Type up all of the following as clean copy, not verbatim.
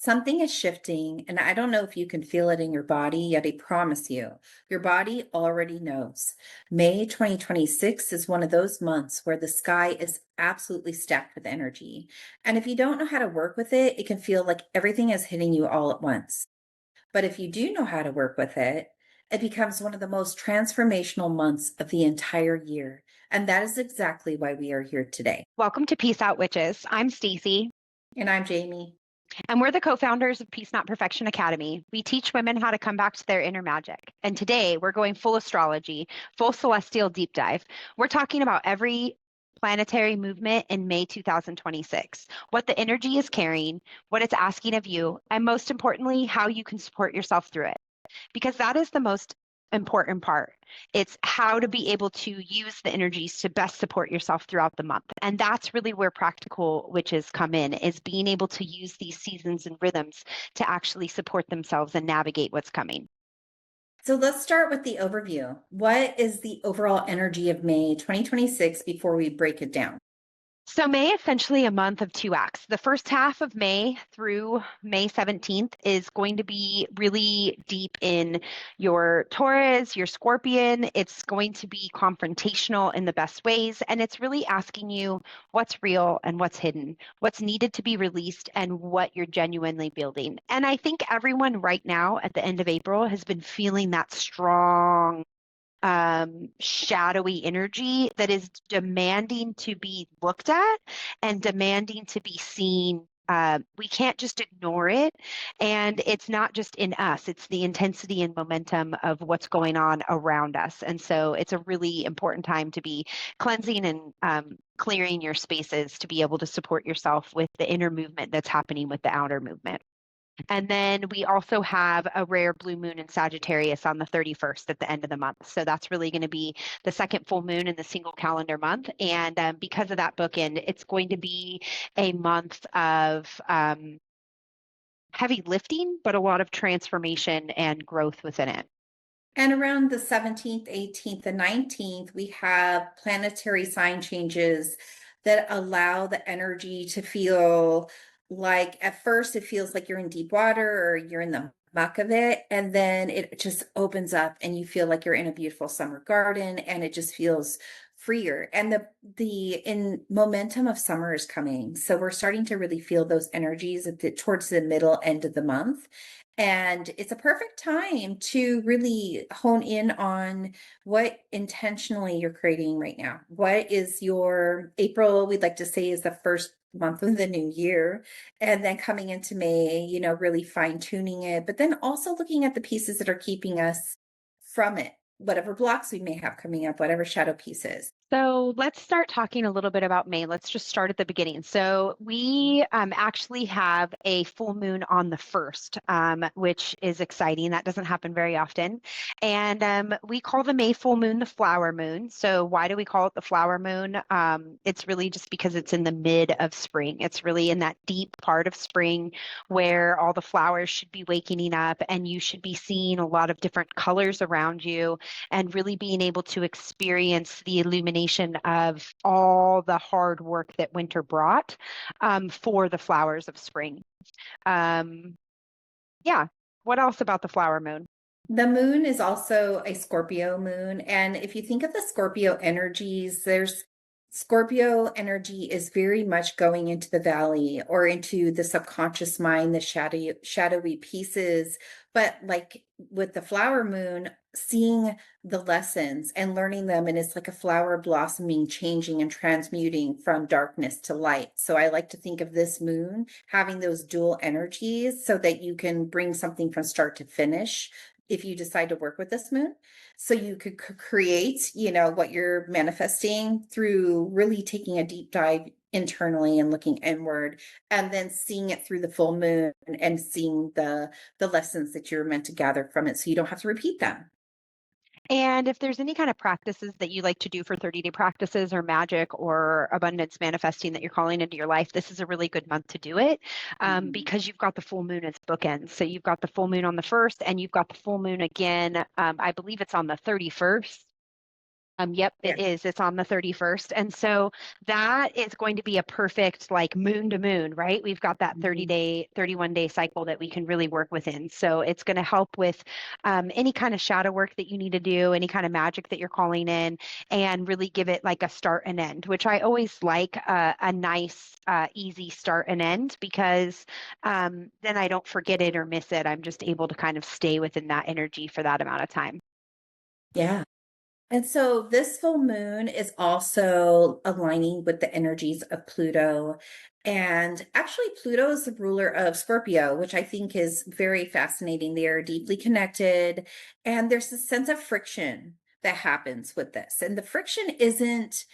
Something is shifting, and I don't know if you can feel it in your body, yet I promise you, your body already knows. May 2026 is one of those months where the sky is absolutely stacked with energy. And if you don't know how to work with it, it can feel like everything is hitting you all at once. But if you do know how to work with it, it becomes one of the most transformational months of the entire year. And that is exactly why we are here today. Welcome to Peace Out Witches. I'm Stacy, And I'm Jamie. and we're the co-founders of Peace Not Perfection Academy. We teach women how to come back to their inner magic. And today we're going full astrology, full celestial deep dive. We're talking about every planetary movement in May 2026, what the energy is carrying, what it's asking of you, and most importantly, how you can support yourself through it. Because that is the most important part. It's how to be able to use the energies to best support yourself throughout the month. And that's really where practical witches come in, is being able to use these seasons and rhythms to actually support themselves and navigate what's coming. So let's start with the overview. What is the overall energy of May 2026 before we break it down? So May essentially a month of two acts. The first half of May through May 17th is going to be really deep in your Taurus, your Scorpion. It's going to be confrontational in the best ways. And it's really asking you what's real and what's hidden, what's needed to be released, and what you're genuinely building. And I think everyone right now at the end of April has been feeling that strong shadowy energy that is demanding to be looked at and demanding to be seen. We can't just ignore it. And it's not just in us, it's the intensity and momentum of what's going on around us. And so it's a really important time to be cleansing and clearing your spaces to be able to support yourself with the inner movement that's happening with the outer movement. And then we also have a rare blue moon in Sagittarius on the 31st at the end of the month. So that's really going to be the second full moon in the single calendar month. And because of that bookend, it's going to be a month of heavy lifting, but a lot of transformation and growth within it. And around the 17th, 18th, and 19th, we have planetary sign changes that allow the energy to feel like at first it feels like you're in deep water or you're in the muck of it. And then it just opens up and you feel like you're in a beautiful summer garden and it just feels freer. And the in momentum of summer is coming. So we're starting to really feel those energies towards the middle end of the month. And it's a perfect time to really hone in on what intentionally you're creating right now. What is your April, we'd like to say, is the first month of the new year. And then coming into May, really fine tuning it, but then also looking at the pieces that are keeping us from it, whatever blocks we may have coming up, whatever shadow pieces. So let's start talking a little bit about May. Let's just start at the beginning. So we actually have a full moon on the 1st, which is exciting. That doesn't happen very often. And we call the May full moon the flower moon. So why do we call it the flower moon? It's really just because it's in the mid of spring. It's really in that deep part of spring where all the flowers should be waking up and you should be seeing a lot of different colors around you and really being able to experience the illumination of all the hard work that winter brought for the flowers of spring. Yeah. What else about the flower moon? The moon is also a Scorpio moon. And if you think of the Scorpio energies, there's Scorpio energy is very much going into the valley or into the subconscious mind, the shadowy pieces. But like with the flower moon, seeing the lessons and learning them, and it's like a flower blossoming, changing and transmuting from darkness to light. So I like to think of this moon having those dual energies so that you can bring something from start to finish if you decide to work with this moon. So you could create, what you're manifesting through really taking a deep dive internally and looking inward, and then seeing it through the full moon and seeing the lessons that you're meant to gather from it so you don't have to repeat them. And if there's any kind of practices that you like to do for 30-day practices or magic or abundance manifesting that you're calling into your life, this is a really good month to do it because you've got the full moon as bookends. So you've got the full moon on the 1st and you've got the full moon again. I believe it's on the 31st. Yep, Yeah. it is. It's on the 31st. And so that is going to be a perfect like moon to moon, right? We've got that Mhm. 31-day cycle that we can really work within. So it's going to help with any kind of shadow work that you need to do, any kind of magic that you're calling in, and really give it like a start and end, which I always like a nice, easy start and end because then I don't forget it or miss it. I'm just able to kind of stay within that energy for that amount of time. Yeah. And so this full moon is also aligning with the energies of Pluto. And actually, Pluto is the ruler of Scorpio, which I think is very fascinating. They are deeply connected, and there's a sense of friction that happens with this. And the friction isn't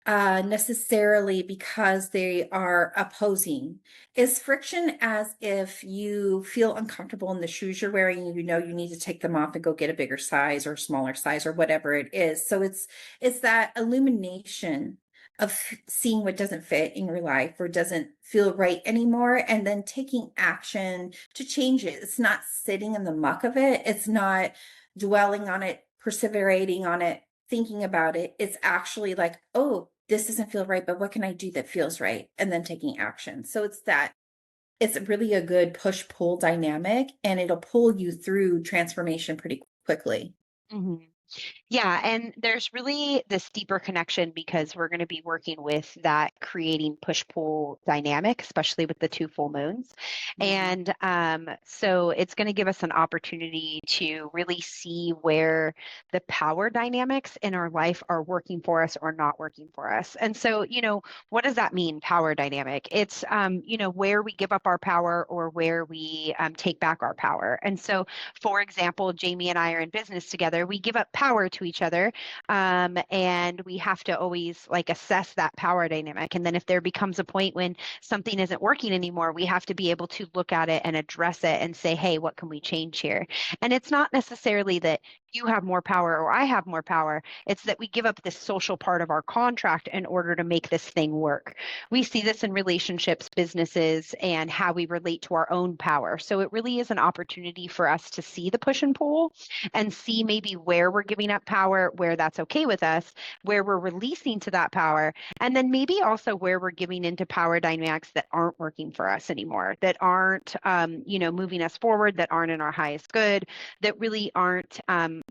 necessarily because they are opposing. Is friction as if you feel uncomfortable in the shoes you're wearing, and you know you need to take them off and go get a bigger size or smaller size or whatever it is. So it's that illumination of seeing what doesn't fit in your life or doesn't feel right anymore, and then taking action to change it. It's not sitting in the muck of it. It's not dwelling on it, perseverating on it, thinking about it. It's actually like, oh, this doesn't feel right, but what can I do that feels right? And then taking action. So it's really a good push pull dynamic, and it'll pull you through transformation pretty quickly. Mhm. Yeah, and there's really this deeper connection because we're going to be working with that creating push-pull dynamic, especially with the two full moons. Mhm. And so it's going to give us an opportunity to really see where the power dynamics in our life are working for us or not working for us. And so, what does that mean, power dynamic? It's, where we give up our power or where we take back our power. And so, for example, Jamie and I are in business together. We give up power to each other, and we have to always like assess that power dynamic. And then if there becomes a point when something isn't working anymore, we have to be able to look at it and address it and say, hey, what can we change here? And it's not necessarily that you have more power or I have more power. It's that we give up this social part of our contract in order to make this thing work. We see this in relationships, businesses, and how we relate to our own power. So it really is an opportunity for us to see the push and pull and see maybe where we're giving up power, where that's okay with us, where we're releasing to that power, and then maybe also where we're giving into power dynamics that aren't working for us anymore, that aren't, moving us forward, that aren't in our highest good, that really aren't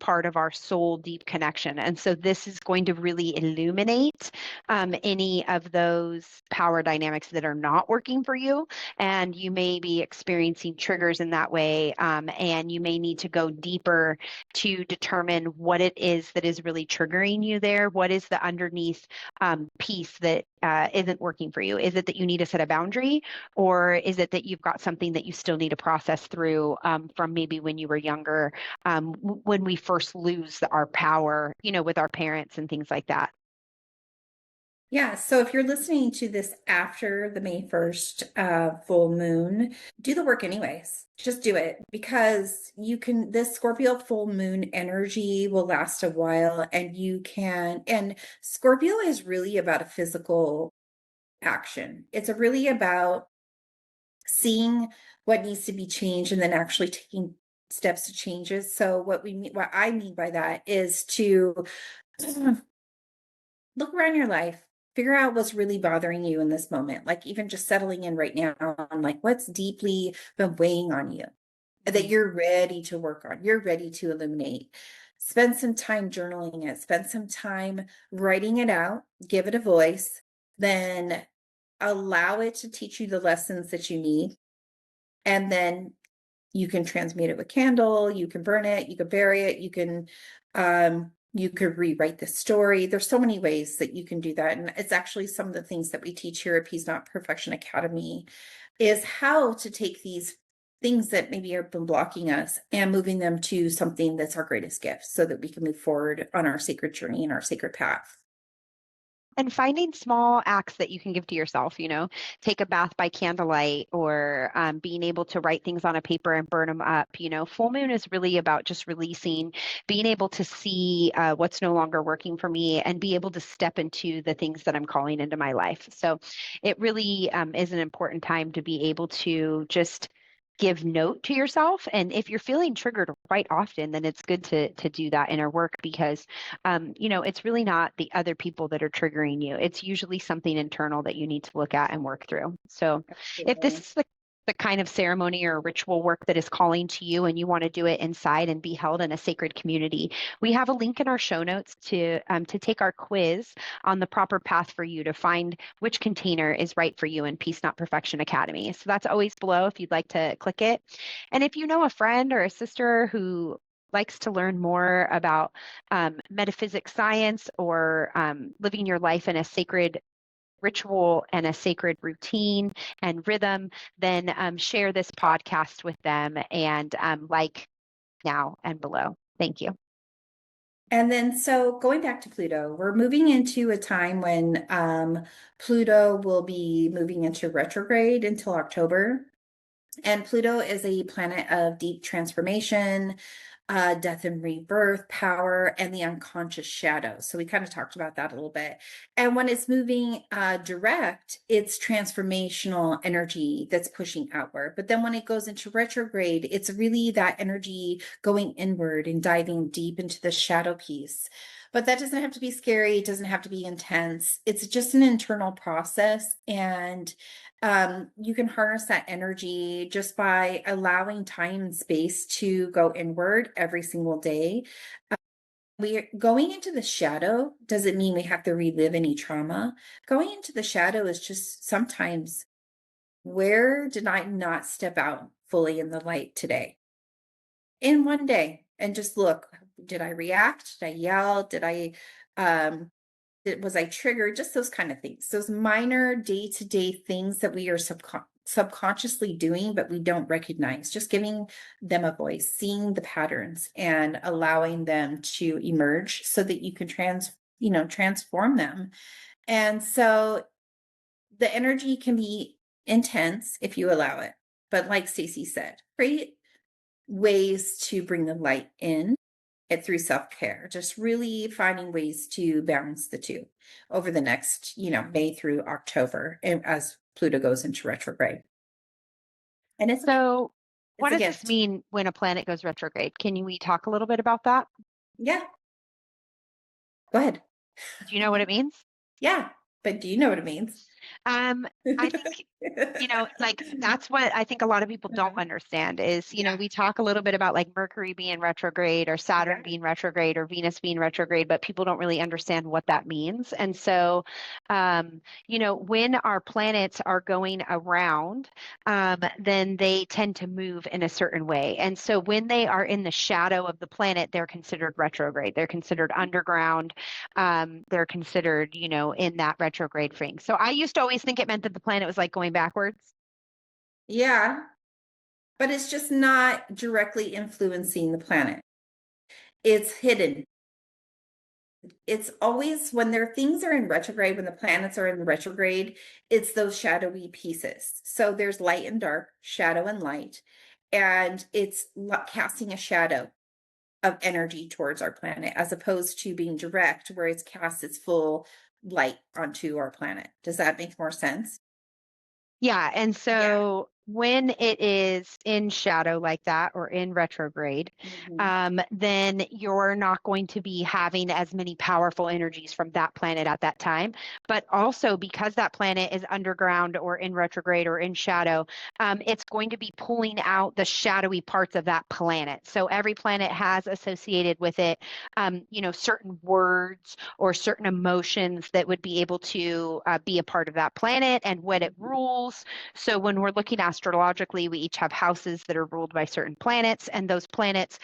part of our soul deep connection. And so this is going to really illuminate any of those power dynamics that are not working for you. And you may be experiencing triggers in that way. And you may need to go deeper to determine what it is that is really triggering you there. What is the underneath piece that isn't working for you? Is it that you need to set a boundary, or is it that you've got something that you still need to process through from maybe when you were younger, when we first lose our power, with our parents and things like that? Yeah, so if you're listening to this after the May 1st full moon, do the work anyways. Just do it, because this Scorpio full moon energy will last a while, and Scorpio is really about a physical action. It's really about seeing what needs to be changed and then actually taking steps to change it. So what I mean by that is to look around your life, figure out what's really bothering you in this moment. Like even just settling in right now on like what's deeply been weighing on you that Mhm. you're ready to work on, you're ready to eliminate. Spend some time journaling it, spend some time writing it out, give it a voice, then allow it to teach you the lessons that you need. And then you can transmute it with candle, you can burn it, you can bury it, you could rewrite the story. There's so many ways that you can do that. And it's actually some of the things that we teach here at Peace Not Perfection Academy is how to take these things that maybe have been blocking us and moving them to something that's our greatest gift so that we can move forward on our sacred journey and our sacred path. And finding small acts that you can give to yourself, take a bath by candlelight, or being able to write things on a paper and burn them up. Full moon is really about just releasing, being able to see what's no longer working for me and be able to step into the things that I'm calling into my life. So it really is an important time to be able to just give note to yourself. And if you're feeling triggered quite often, then it's good to do that inner work because, it's really not the other people that are triggering you. It's usually something internal that you need to look at and work through. So if this Absolutely. is the kind of ceremony or ritual work that is calling to you and you want to do it inside and be held in a sacred community, we have a link in our show notes to take our quiz on the proper path for you to find which container is right for you in Peace Not Perfection Academy. So that's always below if you'd like to click it. And if you know a friend or a sister who likes to learn more about metaphysics science or living your life in a sacred ritual and a sacred routine and rhythm, then share this podcast with them and like now and below. Thank you. And then, so going back to Pluto, we're moving into a time when Pluto will be moving into retrograde until October. And Pluto is a planet of deep transformation, death and rebirth, power, and the unconscious shadow. So we kind of talked about that a little bit. And when it's moving direct, it's transformational energy that's pushing outward. But then when it goes into retrograde, it's really that energy going inward and diving deep into the shadow piece. But that doesn't have to be scary. It doesn't have to be intense. It's just an internal process. And you can harness that energy just by allowing time and space to go inward every single day. We're going into the shadow doesn't mean we have to relive any trauma. Going into the shadow is just sometimes, where did I not step out fully in the light today? In one day, and just look, did I react? Did I yell? Was I triggered? Just those kind of things, those minor day-to-day things that we are subconsciously doing, but we don't recognize, just giving them a voice, seeing the patterns and allowing them to emerge so that you can transform them. And so the energy can be intense if you allow it. But like Stacy said, create ways to bring the light in it through self-care, just really finding ways to balance the two over the next, May through October, and as Pluto goes into retrograde. And So it's what a does this gift. mean when a planet goes retrograde? Can we talk a little bit about that? Yeah, go ahead. Do you know what it means? Yeah, but do you know what it means? Um, I think like that's what I think a lot of people don't Uh-huh. understand is, Yeah, we talk a little bit about like Mercury being retrograde or Saturn yeah, being retrograde or Venus being retrograde, but people don't really understand what that means. And so, when our planets are going around, then they tend to move in a certain way. And so when they are in the shadow of the planet, they're considered retrograde. They're considered underground. They're considered, in that retrograde thing. So I used to always think it meant that the planet was like going backwards. yeah, but it's just not directly influencing the planet. It's hidden. It's always when things are in retrograde, when the planets are in retrograde, it's those shadowy pieces. So there's light and dark, shadow and light, and it's casting a shadow of energy towards our planet as opposed to being direct, where it's cast its full light onto our planet. Does that make more sense? Yeah. And Yeah. so when it is in shadow like that or in retrograde, Mhm. then you're not going to be having as many powerful energies from that planet at that time. But also because that planet is underground or in retrograde or in shadow, it's going to be pulling out the shadowy parts of that planet. So every planet has associated with it, certain words or certain emotions that would be able to be a part of that planet and what it rules. So when we're looking astrologically, we each have houses that are ruled by certain planets, and those planets,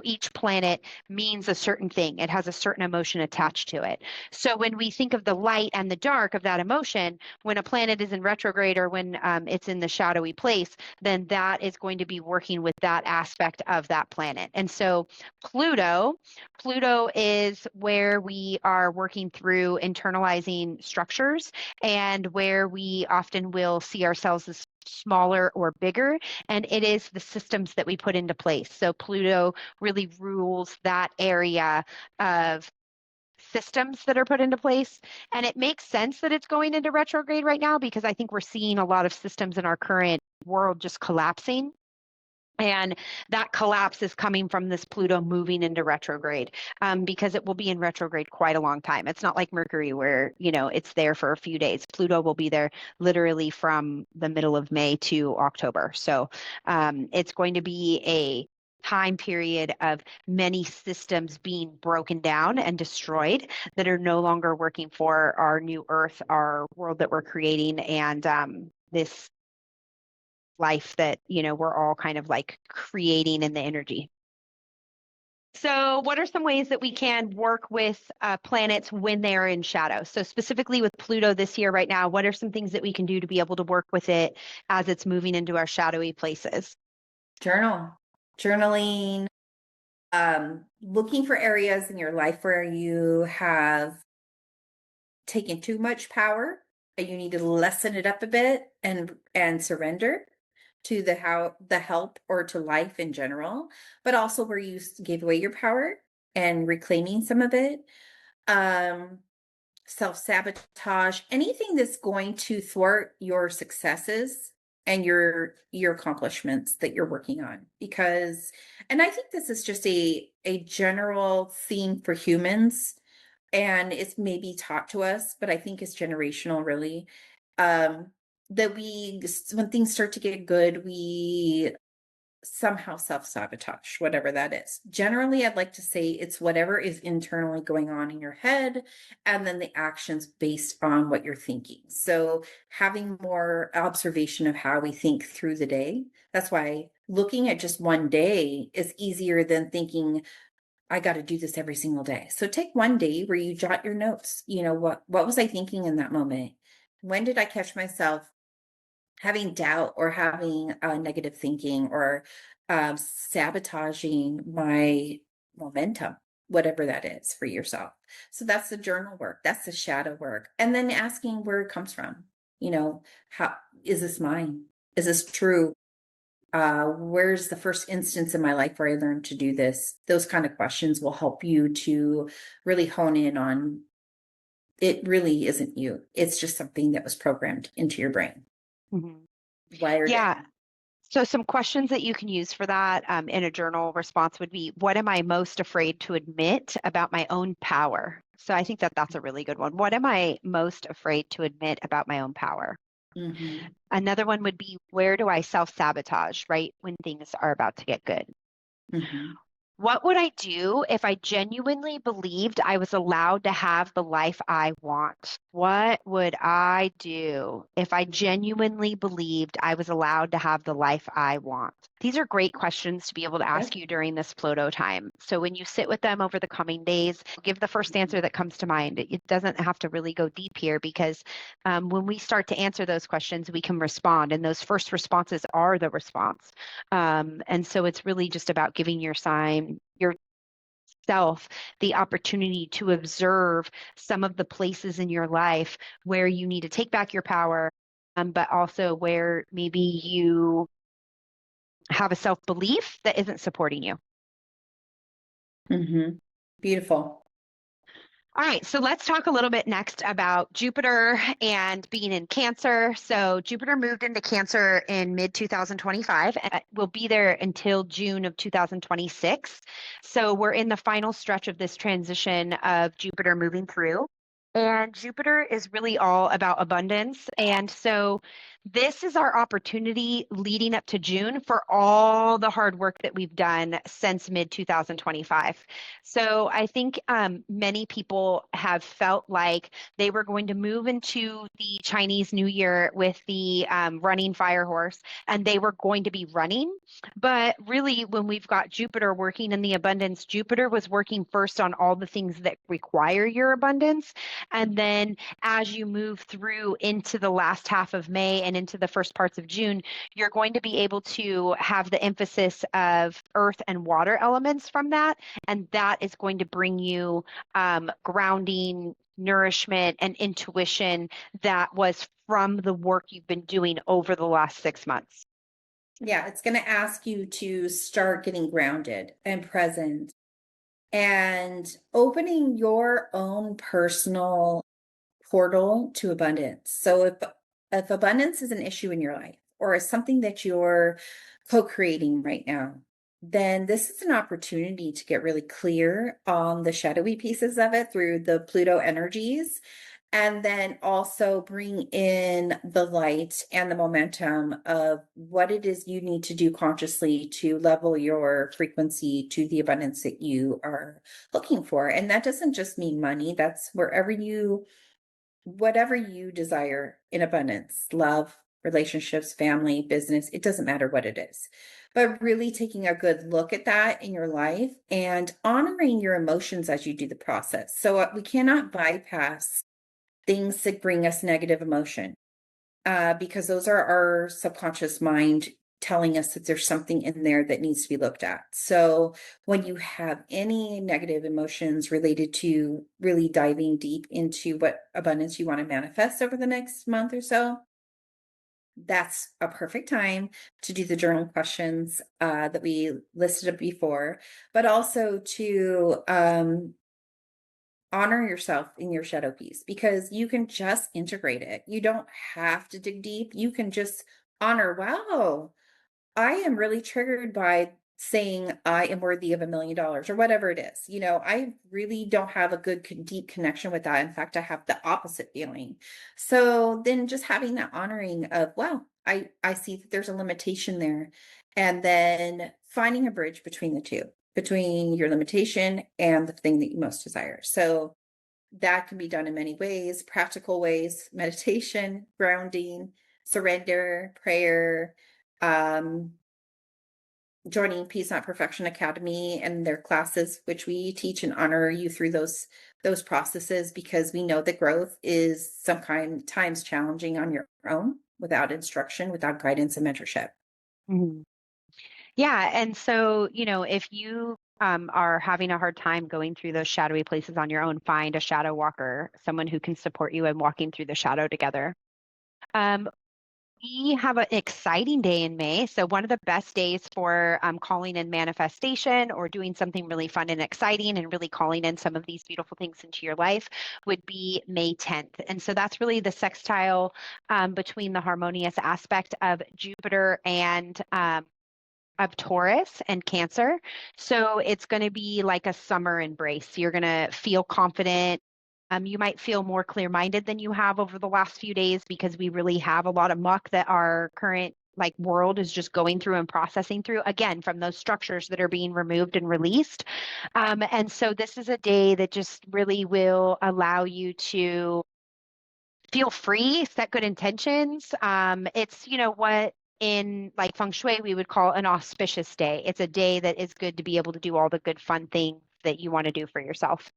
each planet means a certain thing. It has a certain emotion attached to it. So when we think of the light and the dark of that emotion, when a planet is in retrograde or when it's in the shadowy place, then that is going to be working with that aspect of that planet. And so Pluto, Pluto is where we are working through internalizing structures and where we often will see ourselves as smaller or bigger. And it is the systems that we put into place. So Pluto really rules that area of systems that are put into place. And it makes sense that it's going into retrograde right now because I think we're seeing a lot of systems in our current world just collapsing. And that collapse is coming from this Pluto moving into retrograde, because it will be in retrograde quite a long time. It's not like Mercury where, it's there for a few days. Pluto will be there literally from the middle of May to October. So it's going to be a time period of many systems being broken down and destroyed that are no longer working for our new Earth, our world that we're creating, and this life that, we're all kind of like creating in the energy. So what are some ways that we can work with planets when they're in shadow? So specifically with Pluto this year right now, what are some things that we can do to be able to work with it as it's moving into our shadowy places? Journaling, looking for areas in your life where you have taken too much power and you need to lessen it up a bit and surrender to the help or to life in general, but also where you gave away your power and reclaiming some of it. Self-sabotage, anything that's going to thwart your successes and your accomplishments that you're working on. And I think this is just a general theme for humans, and it's maybe taught to us, but I think it's generational, really. That when things start to get good, we somehow self-sabotage, whatever that is. Generally, I'd like to say it's whatever is internally going on in your head, and then the actions based on what you're thinking. So having more observation of how we think through the day. That's why looking at just one day is easier than thinking, I got to do this every single day. So take one day where you jot your notes. What was I thinking in that moment? When did I catch myself having doubt or having negative thinking or sabotaging my momentum, whatever that is for yourself? So that's the journal work. That's the shadow work. And then asking where it comes from. How is this mine? Is this true? Where's the first instance in my life where I learned to do this? Those kind of questions will help you to really hone in on it really isn't you. It's just something that was programmed into your brain. Mm-hmm. Wired in. Yeah. So some questions that you can use for that in a journal response would be, what am I most afraid to admit about my own power? So I think that that's a really good one. What am I most afraid to admit about my own power? Mm-hmm. Another one would be, where do I self-sabotage, right, when things are about to get good? Mm-hmm. What would I do if I genuinely believed I was allowed to have the life I want? What would I do if I genuinely believed I was allowed to have the life I want? These are great questions to be able to ask you during this Pluto time. So when you sit with them over the coming days, give the first answer that comes to mind. It doesn't have to really go deep here, because when we start to answer those questions, we can respond. And those first responses are the response. And so it's really just about giving yourself the opportunity to observe some of the places in your life where you need to take back your power, but also where maybe you have a self-belief that isn't supporting you. Mm-hmm. Beautiful. All right, so let's talk a little bit next about Jupiter and being in Cancer. So Jupiter moved into Cancer in mid 2025 and will be there until June of 2026. So we're in the final stretch of this transition of Jupiter moving through. And Jupiter is really all about abundance. And so this is our opportunity leading up to June for all the hard work that we've done since mid 2025. So I think many people have felt like they were going to move into the Chinese New Year with the running fire horse, and they were going to be running. But really, when we've got Jupiter working in the abundance, Jupiter was working first on all the things that require your abundance. And then as you move through into the last half of May and into the first parts of June, you're going to be able to have the emphasis of earth and water elements from that. And that is going to bring you grounding, nourishment, and intuition that was from the work you've been doing over the last 6 months. Yeah, it's going to ask you to start getting grounded and present and opening your own personal portal to abundance. So if abundance is an issue in your life, or is something that you're co-creating right now, then this is an opportunity to get really clear on the shadowy pieces of it through the Pluto energies, and then also bring in the light and the momentum of what it is you need to do consciously to level your frequency to the abundance that you are looking for. And that doesn't just mean money, that's whatever you desire in abundance, love, relationships, family, business, it doesn't matter what it is. But really taking a good look at that in your life and honoring your emotions as you do the process. So we cannot bypass things that bring us negative emotion, because those are our subconscious mind telling us that there's something in there that needs to be looked at. So when you have any negative emotions related to really diving deep into what abundance you want to manifest over the next month or so, that's a perfect time to do the journal questions that we listed before, but also to honor yourself in your shadow piece, because you can just integrate it. You don't have to dig deep. You can just honor, wow, I am really triggered by saying I am worthy of $1 million or whatever it is. I really don't have a good deep connection with that. In fact, I have the opposite feeling. So then just having that honoring of, wow, I see that there's a limitation there. And then finding a bridge between the two, between your limitation and the thing that you most desire. So that can be done in many ways, practical ways: meditation, grounding, surrender, prayer, joining Peace Not Perfection Academy and their classes, which we teach and honor you through those processes, because we know that growth is sometimes challenging on your own without instruction, without guidance and mentorship. Mhm. Yeah. And so, if you are having a hard time going through those shadowy places on your own, find a shadow walker, someone who can support you in walking through the shadow together. Um, we have an exciting day in May. So, one of the best days for calling in manifestation or doing something really fun and exciting and really calling in some of these beautiful things into your life would be May 10th. And so, that's really the sextile between the harmonious aspect of Jupiter and of Taurus and Cancer. So it's going to be like a summer embrace. You're going to feel confident. You might feel more clear-minded than you have over the last few days, because we really have a lot of muck that our current world is just going through and processing through, again, from those structures that are being removed and released. And so this is a day that just really will allow you to feel free, set good intentions. It's, what in feng shui we would call an auspicious day. It's a day that is good to be able to do all the good fun things that you want to do for yourself.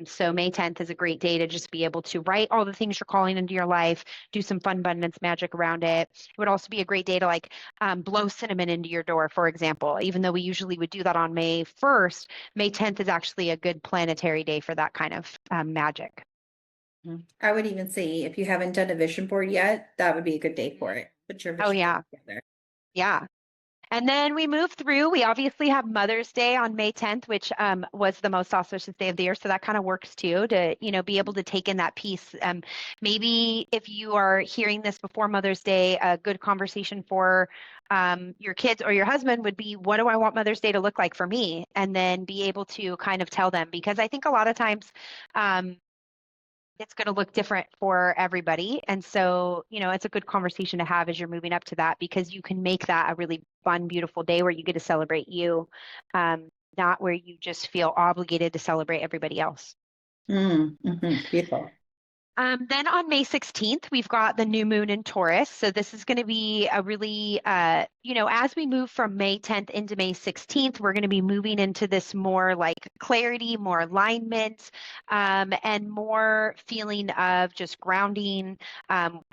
So May 10th is a great day to just be able to write all the things you're calling into your life, do some fun abundance magic around it. It would also be a great day to blow cinnamon into your door, for example. Even though we usually would do that on May 1st, May 10th is actually a good planetary day for that kind of magic. I would even say, if you haven't done a vision board yet, that would be a good day for it. Put your Oh, vision yeah. board together. Yeah. And then we move through. We obviously have Mother's Day on May 10th, which was the most auspicious day of the year. So that kind of works too, to, be able to take in that piece. Maybe if you are hearing this before Mother's Day, a good conversation for your kids or your husband would be, what do I want Mother's Day to look like for me? And then be able to kind of tell them, because I think a lot of times it's going to look different for everybody. And so, it's a good conversation to have as you're moving up to that, because you can make that a really fun, beautiful day where you get to celebrate you, not where you just feel obligated to celebrate everybody else. Beautiful. Then on May 16th, we've got the new moon in Taurus. So this is going to be a really, as we move from May 10th into May 16th, we're going to be moving into this more clarity, more alignment, and more feeling of just grounding.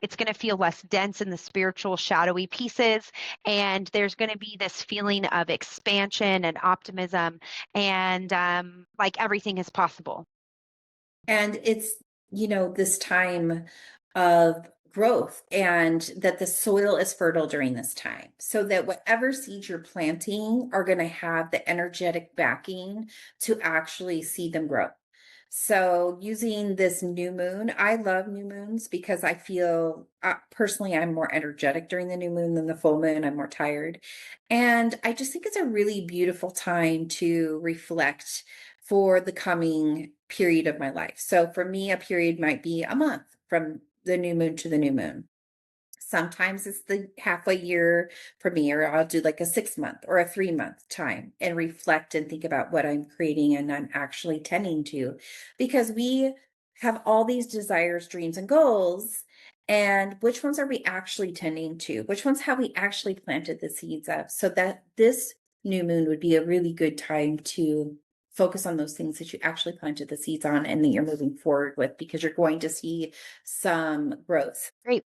It's going to feel less dense in the spiritual, shadowy pieces. And there's going to be this feeling of expansion and optimism, and everything is possible. And it's, this time of growth, and that the soil is fertile during this time, so that whatever seeds you're planting are going to have the energetic backing to actually see them grow. So using this new moon, I love new moons because I feel personally I'm more energetic during the new moon than the full moon. I'm more tired. And I just think it's a really beautiful time to reflect for the coming period of my life. So for me, a period might be a month from the new moon to the new moon. Sometimes it's the halfway year for me, or I'll do like a 6 month or a 3 month time and reflect and think about what I'm creating and I'm actually tending to. Because we have all these desires, dreams, and goals. And which ones are we actually tending to? Which ones have we actually planted the seeds of? So that this new moon would be a really good time to focus on those things that you actually planted the seeds on and that you're moving forward with, because you're going to see some growth. Great.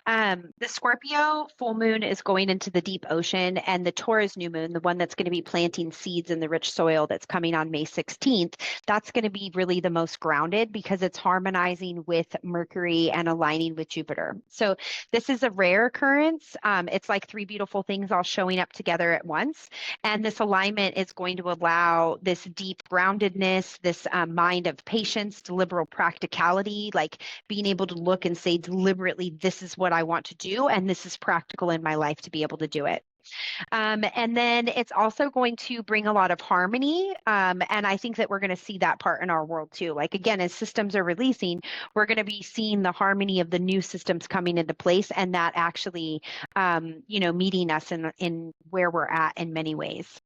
The Scorpio full moon is going into the deep ocean, and the Taurus new moon, the one that's going to be planting seeds in the rich soil that's coming on May 16th, that's going to be really the most grounded because it's harmonizing with Mercury and aligning with Jupiter. So this is a rare occurrence. It's like three beautiful things all showing up together at once. And this alignment is going to allow this deep groundedness, this mind of patience, deliberate practicality, like being able to look and say deliberately, this is what I want to do, and this is practical in my life to be able to do it. And then it's also going to bring a lot of harmony. And I think that we're going to see that part in our world too. Like, again, as systems are releasing, we're going to be seeing the harmony of the new systems coming into place and that actually, meeting us in where we're at in many ways.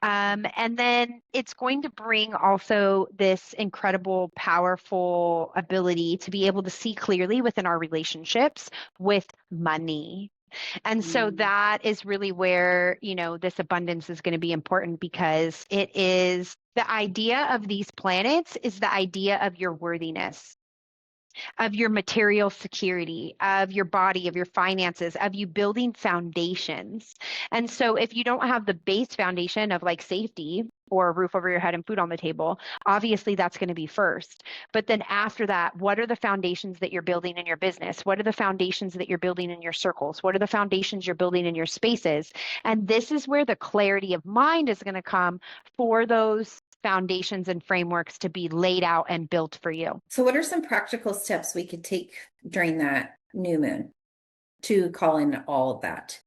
And then it's going to bring also this incredible, powerful ability to be able to see clearly within our relationships with money. And so Mm. that is really where, this abundance is going to be important because it is the idea of these planets is the idea of your worthiness, of your material security, of your body, of your finances, of you building foundations. And so if you don't have the base foundation of like safety or a roof over your head and food on the table, obviously that's going to be first. But then after that, what are the foundations that you're building in your business? What are the foundations that you're building in your circles? What are the foundations you're building in your spaces? And this is where the clarity of mind is going to come for those foundations and frameworks to be laid out and built for you. So, what are some practical steps we could take during that new moon to call in all of that?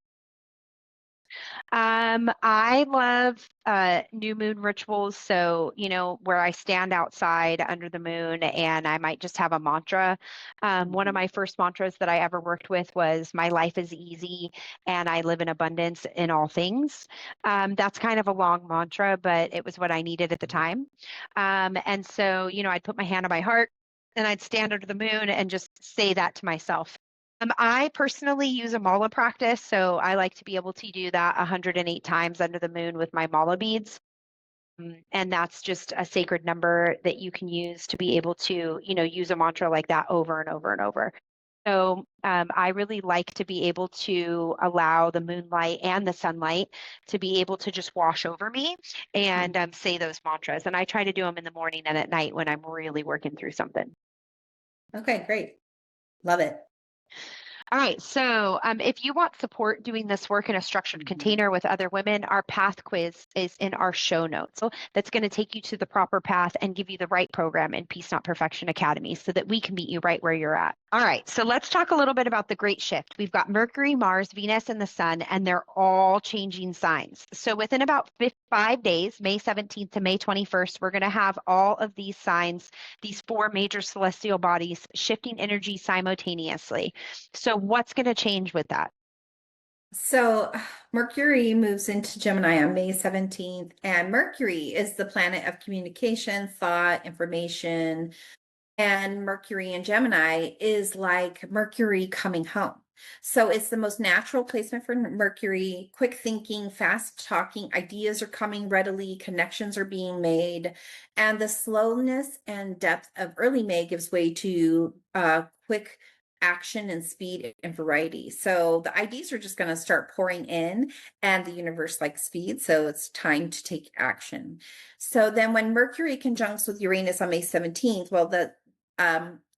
I love new moon rituals. So, where I stand outside under the moon and I might just have a mantra. One of Mhm. my first mantras that I ever worked with was my life is easy and I live in abundance in all things. That's kind of a long mantra, but it was what I needed at the time. And so, I'd put my hand on my heart and I'd stand under the moon and just say that to myself. I personally use a mala practice, so I like to be able to do that 108 times under the moon with my mala beads. And that's just a sacred number that you can use to be able to, use a mantra like that over and over and over. So I really like to be able to allow the moonlight and the sunlight to be able to just wash over me and say those mantras. And I try to do them in the morning and at night when I'm really working through something. Okay, great. Love it. All right. So, if you want support doing this work in a structured Mhm. container with other women, our path quiz is in our show notes. So, that's going to take you to the proper path and give you the right program in Peace Not Perfection Academy so that we can meet you right where you're at. All right. So, let's talk a little bit about the great shift. We've got Mercury, Mars, Venus, and the Sun, and they're all changing signs. So, within about 5 days, May 17th to May 21st, we're going to have all of these signs, these four major celestial bodies shifting energy simultaneously. So what's going to change with that? So, Mercury moves into Gemini on May 17th, and Mercury is the planet of communication, thought, information. And Mercury in Gemini is like Mercury coming home. So it's the most natural placement for Mercury, quick thinking, fast talking, ideas are coming readily, connections are being made, and the slowness and depth of early May gives way to quick action and speed and variety. So the ideas are just going to start pouring in, and the universe likes speed. So it's time to take action. So then when Mercury conjuncts with Uranus on May 17th, well,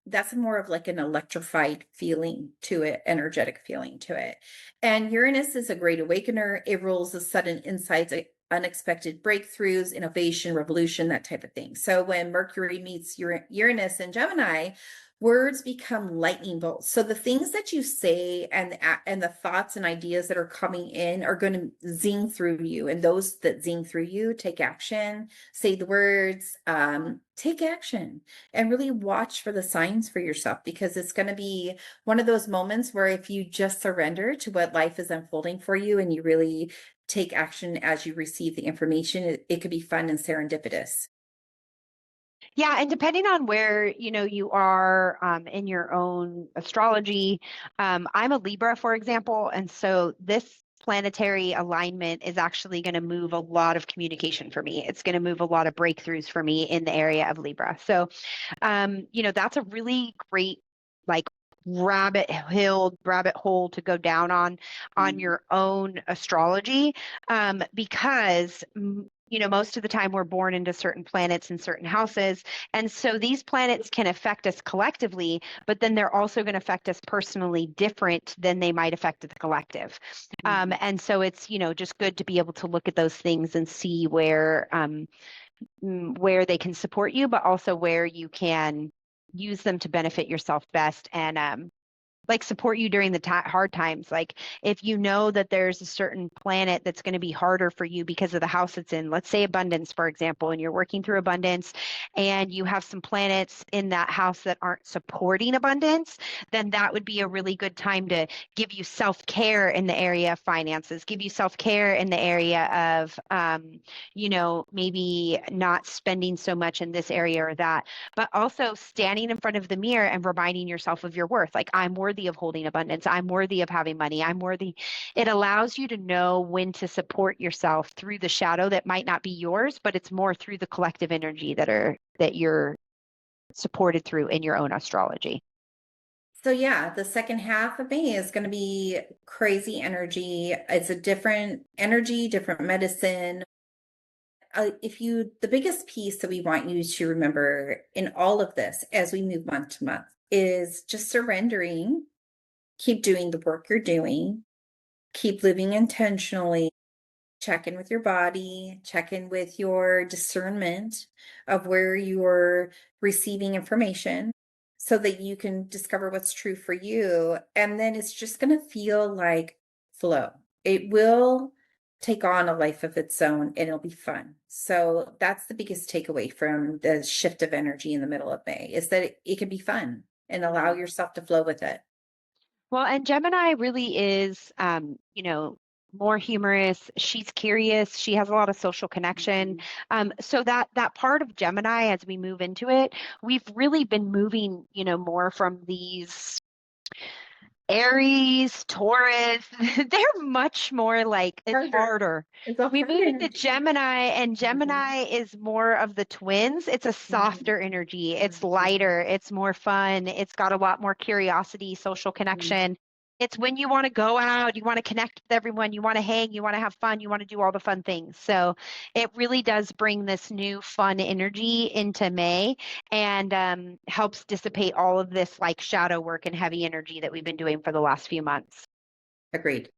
that's more of like an electrified feeling to it, energetic feeling to it. And Uranus is a great awakener. It rules the sudden insights unexpected breakthroughs, innovation, revolution, that type of thing. So when Mercury meets Uranus and Gemini, words become lightning bolts. So the things that you say and the thoughts and ideas that are coming in are going to zing through you. And those that zing through you, take action, say the words, take action, and really watch for the signs for yourself, because it's going to be one of those moments where if you just surrender to what life is unfolding for you and you really take action as you receive the information, it could be fun and serendipitous. Yeah, and depending on where you are in your own astrology, I'm a Libra, for example, and so this planetary alignment is actually going to move a lot of communication for me. It's going to move a lot of breakthroughs for me in the area of Libra. So, that's a really great like rabbit hole to go down on your own astrology, because most of the time we're born into certain planets and certain houses. And so these planets can affect us collectively, but then they're also going to affect us personally different than they might affect the collective. And so it's, just good to be able to look at those things and see where they can support you, but also where you can use them to benefit yourself best, and like support you during the hard times. Like if you know that there's a certain planet that's going to be harder for you because of the house it's in, let's say abundance, for example, and you're working through abundance and you have some planets in that house that aren't supporting abundance, then that would be a really good time to give you self-care in the area of finances, give you self-care in the area of, maybe not spending so much in this area or that, but also standing in front of the mirror and reminding yourself of your worth. Like, I'm worthy of holding abundance. I'm worthy of having money. I'm worthy. It allows you to know when to support yourself through the shadow that might not be yours, but it's more through the collective energy that you're supported through in your own astrology. So yeah, the second half of May is going to be crazy energy. It's a different energy, different medicine. The biggest piece that we want you to remember in all of this as we move month to month is just surrendering, keep doing the work you're doing, keep living intentionally, check in with your body, check in with your discernment of where you're receiving information so that you can discover what's true for you. And then it's just going to feel like flow. It will take on a life of its own and it'll be fun. So that's the biggest takeaway from the shift of energy in the middle of May, is that it can be fun and allow yourself to flow with it. Well, and Gemini really is, more humorous. She's curious. She has a lot of social connection. So that part of Gemini, as we move into it, we've really been moving, more from these Aries, Taurus. They're much more like it's harder. It's a We hard move into energy. Gemini, and Gemini is more of the twins. It's a softer energy. It's lighter. It's more fun. It's got a lot more curiosity, social connection. It's when you want to go out, you want to connect with everyone, you want to hang, you want to have fun, you want to do all the fun things. So it really does bring this new fun energy into May, and helps dissipate all of this like shadow work and heavy energy that we've been doing for the last few months. Agreed.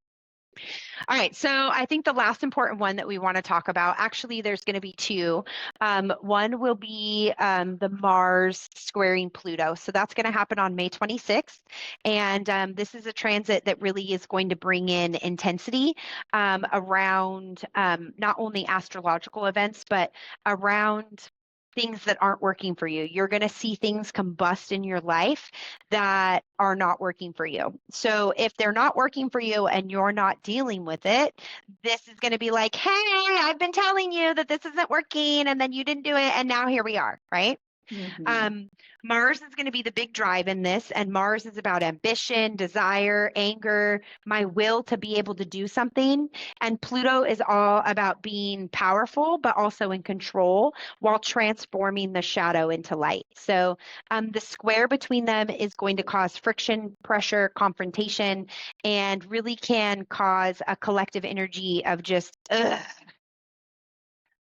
All right, so I think the last important one that we want to talk about, actually, there's going to be two. One will be the Mars squaring Pluto. So that's going to happen on May 26th. And this is a transit that really is going to bring in intensity around not only astrological events, but around things that aren't working for you. You're going to see things combust in your life that are not working for you. So if they're not working for you and you're not dealing with it, this is going to be like, hey, I've been telling you that this isn't working, and then you didn't do it, and now here we are, right? Mhm. Mars is going to be the big drive in this, and Mars is about ambition, desire, anger, my will to be able to do something. And Pluto is all about being powerful, but also in control while transforming the shadow into light. So the square between them is going to cause friction, pressure, confrontation, and really can cause a collective energy of just, ugh.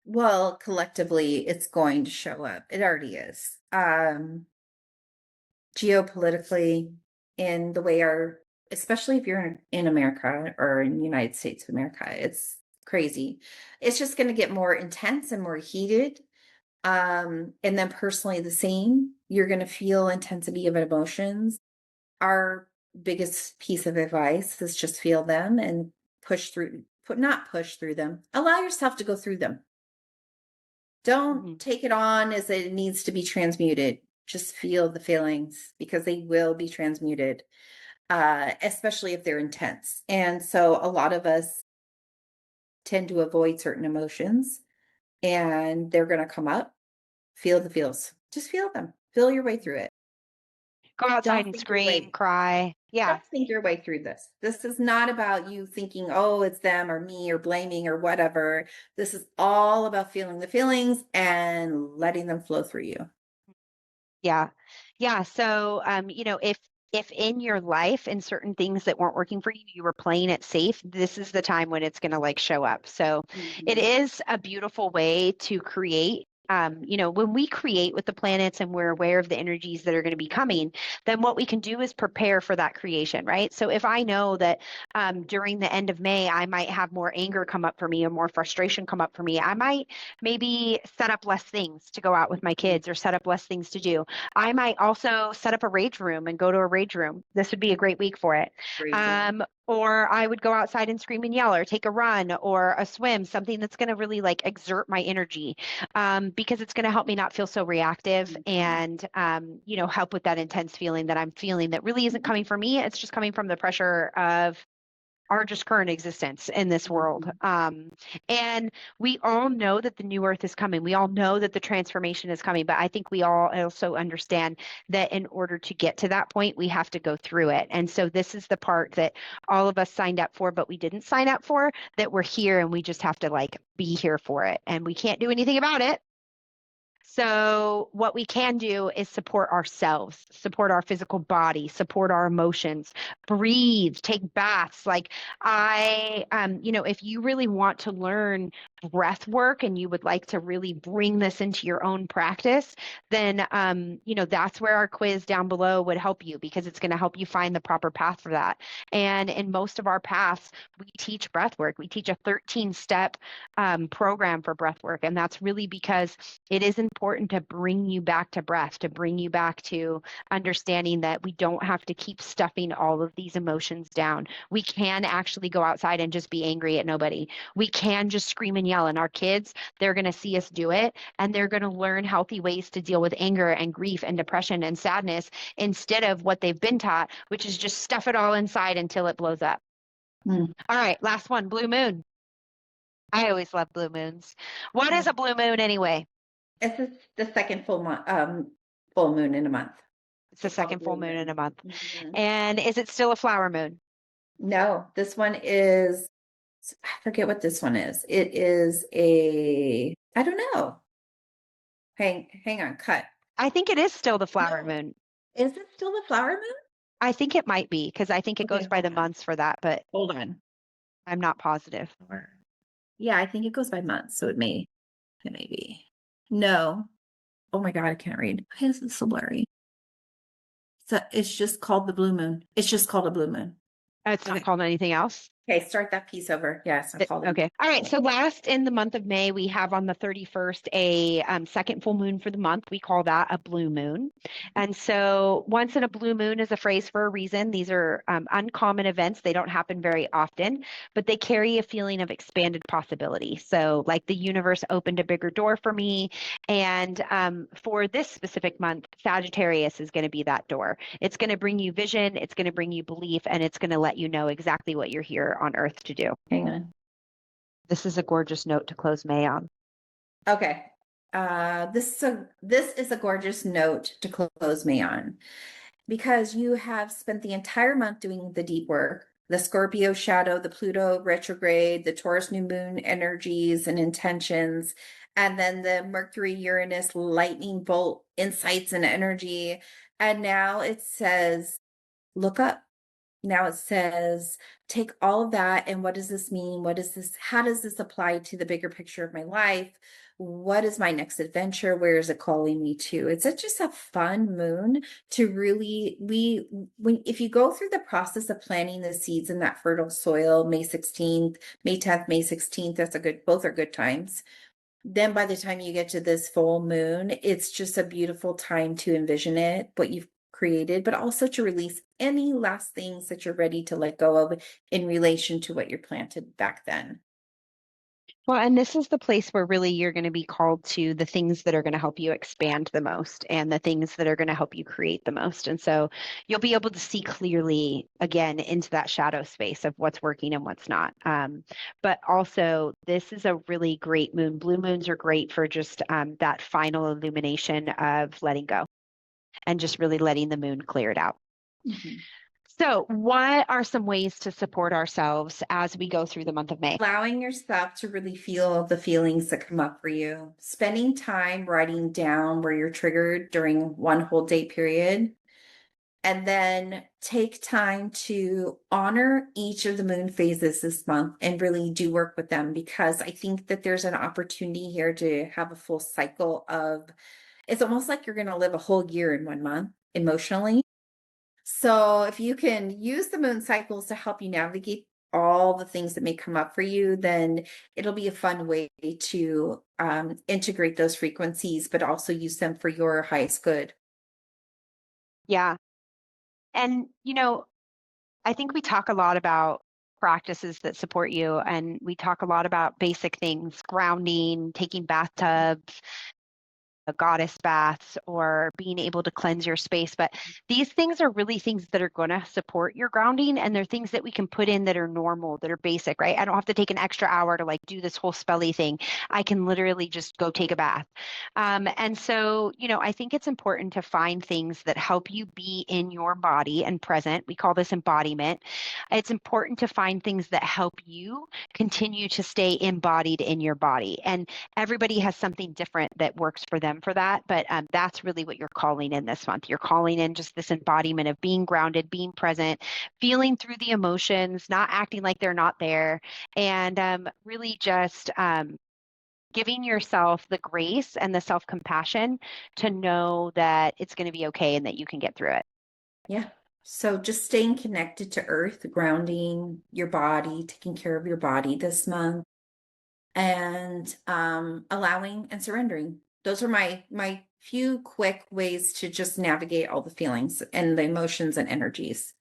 Well, collectively, it's going to show up. It already is. Geopolitically, in the way especially if you're in America or in the United States of America, it's crazy. It's just going to get more intense and more heated. And then personally the same. You're going to feel intensity of emotions. Our biggest piece of advice is just feel them and not push through them. Allow yourself to go through them. Don't take it on as it needs to be transmuted. Just feel the feelings because they will be transmuted, especially if they're intense. And so a lot of us tend to avoid certain emotions and they're going to come up. Feel the feels. Just feel them. Feel your way through it. Go outside Don't and think your scream, way. cry. Yeah. Don't think your way through this. This is not about you thinking, oh, it's them or me or blaming or whatever. This is all about feeling the feelings and letting them flow through you. Yeah. Yeah. So, if in your life and certain things that weren't working for you, you were playing it safe, this is the time when it's going to like show up. So it is a beautiful way to create. When we create with the planets and we're aware of the energies that are going to be coming, then what we can do is prepare for that creation, right? So if I know that during the end of May, I might have more anger come up for me or more frustration come up for me, I might maybe set up less things to go out with my kids or set up less things to do. I might also set up a rage room and go to a rage room. This would be a great week for it. Or I would go outside and scream and yell or take a run or a swim, something that's going to really like exert my energy, because it's going to help me not feel so reactive and, help with that intense feeling that I'm feeling that really isn't coming from me. It's just coming from the pressure of our just current existence in this world. And we all know that the new earth is coming. We all know that the transformation is coming, but I think we all also understand that in order to get to that point, we have to go through it. And so this is the part that all of us signed up for, but we didn't sign up for, that we're here and we just have to like be here for it. And we can't do anything about it. So what we can do is support ourselves, support our physical body, support our emotions, breathe, take baths. Like if you really want to learn breath work and you would like to really bring this into your own practice, then, that's where our quiz down below would help you because it's going to help you find the proper path for that. And in most of our paths, we teach breath work. We teach a 13-step program for breath work. And that's really because it is important to bring you back to breath, to bring you back to understanding that we don't have to keep stuffing all of these emotions down. We can actually go outside and just be angry at nobody. We can just scream and yell. And our kids, they're going to see us do it and they're going to learn healthy ways to deal with anger and grief and depression and sadness instead of what they've been taught, which is just stuff it all inside until it blows up. All right, last one, blue moon. I always love blue moons. What is a blue moon anyway? It's the second full moon in a month. It's the second full moon in a month. And is it still a flower moon? No, this one is, I forget what this one is. It is I don't know. Hang on, cut. I think it is still the flower moon. Is it still the flower moon? I think it might be because I think it goes by the months for that, but hold on. I'm not positive. Yeah, I think it goes by months, so it may be. No. Oh my God, I can't read. Why is it so blurry? So it's just called the blue moon. It's just called a blue moon. It's not called anything else. Okay, start that piece over. Yes, I called it. Okay. All right. So last in the month of May, we have on the 31st a second full moon for the month. We call that a blue moon. And so once in a blue moon is a phrase for a reason. These are uncommon events. They don't happen very often, but they carry a feeling of expanded possibility. So like the universe opened a bigger door for me. And for this specific month, Sagittarius is going to be that door. It's going to bring you vision. It's going to bring you belief, and it's going to let you know exactly what you're here on Earth to do. Hang on. This is a gorgeous note to close May on. Okay. This is a gorgeous note to close May on because you have spent the entire month doing the deep work, the Scorpio shadow, the Pluto retrograde, the Taurus new moon energies and intentions, and then the Mercury Uranus lightning bolt insights and energy. And now it says, look up. now it says, take all of that and what does this mean? How does this apply to the bigger picture of my life? What is my next adventure? Where is it calling me to? It's just a fun moon to really, if you go through the process of planting the seeds in that fertile soil, May 16th, May 10th, May 16th, both are good times. Then by the time you get to this full moon, it's just a beautiful time to envision it, what you've created, but also to release any last things that you're ready to let go of in relation to what you're planted back then. Well, and this is the place where really you're going to be called to the things that are going to help you expand the most and the things that are going to help you create the most. And so you'll be able to see clearly again into that shadow space of what's working and what's not. But also, this is a really great moon. Blue moons are great for just that final illumination of letting go and just really letting the moon clear it out. Mm-hmm. So, what are some ways to support ourselves as we go through the month of May? Allowing yourself to really feel the feelings that come up for you. Spending time writing down where you're triggered during one whole day period. And then take time to honor each of the moon phases this month and really do work with them, because I think that there's an opportunity here to have a full cycle of, it's almost like you're going to live a whole year in 1 month emotionally. So if you can use the moon cycles to help you navigate all the things that may come up for you, then it'll be a fun way to integrate those frequencies, but also use them for your highest good. Yeah. And, I think we talk a lot about practices that support you, and we talk a lot about basic things, grounding, taking bathtubs, goddess baths, or being able to cleanse your space. But these things are really things that are going to support your grounding. And they're things that we can put in that are normal, that are basic, right? I don't have to take an extra hour to like do this whole spelly thing. I can literally just go take a bath. And so, I think it's important to find things that help you be in your body and present. We call this embodiment. It's important to find things that help you continue to stay embodied in your body. And everybody has something different that works for them for that. But that's really what you're calling in this month. You're calling in just this embodiment of being grounded, being present, feeling through the emotions, not acting like they're not there, and really just giving yourself the grace and the self-compassion to know that it's going to be okay and that you can get through it. Yeah. So just staying connected to earth, grounding your body, taking care of your body this month, and allowing and surrendering. Those are my few quick ways to just navigate all the feelings and the emotions and energies.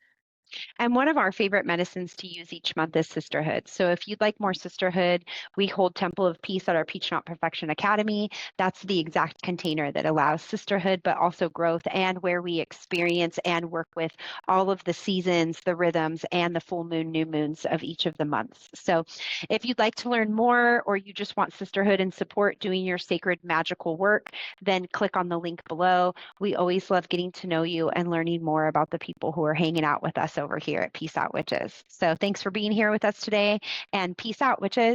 And one of our favorite medicines to use each month is sisterhood. So if you'd like more sisterhood, we hold Temple of Peace at our Peach Not Perfection Academy. That's the exact container that allows sisterhood, but also growth, and where we experience and work with all of the seasons, the rhythms, and the full moon, new moons of each of the months. So if you'd like to learn more, or you just want sisterhood and support doing your sacred magical work, then click on the link below. We always love getting to know you and learning more about the people who are hanging out with us over here at Peace Out Witches. So thanks for being here with us today, and peace out, witches.